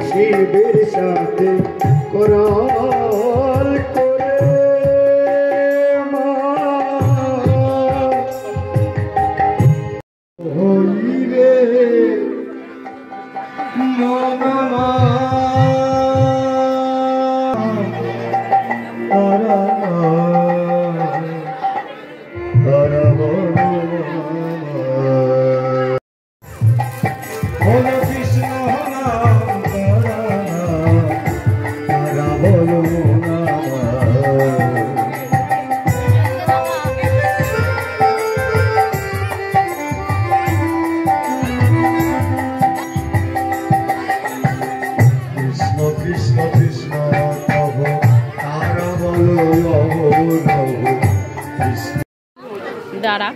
শিবের সাথে করাল করে হইবে মনমা তারা তারা হলো কৃষ্ণ কৃষ্ণ কৃষ্ণ প্রভু তারা বলো দাঁড়া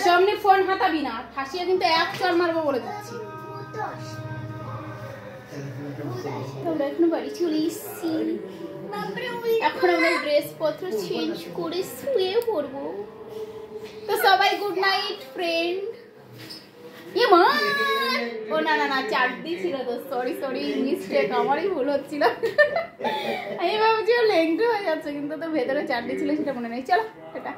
সামনে ফোন হাতাবি না, ফাঁসিয়ে কিন্তু এক চর মারবো বলে দিচ্ছি। আমরা এখনো বাড়ি চলে এসেছি, এখন আমরা ড্রেস পত্র চেঞ্জ করে শুয়ে পড়বো। তো সবাই গুড নাইট ফ্রেন্ড। ও না না না চাটনি ছিল তো, সরি সরি মিস্টেক, আমারই ভুল হচ্ছিল। আমি ভাবছি ও লেংটু হয়ে যাচ্ছে, কিন্তু তো ভেতরে চাটনি ছিল সেটা মনে নেই। চলো এটা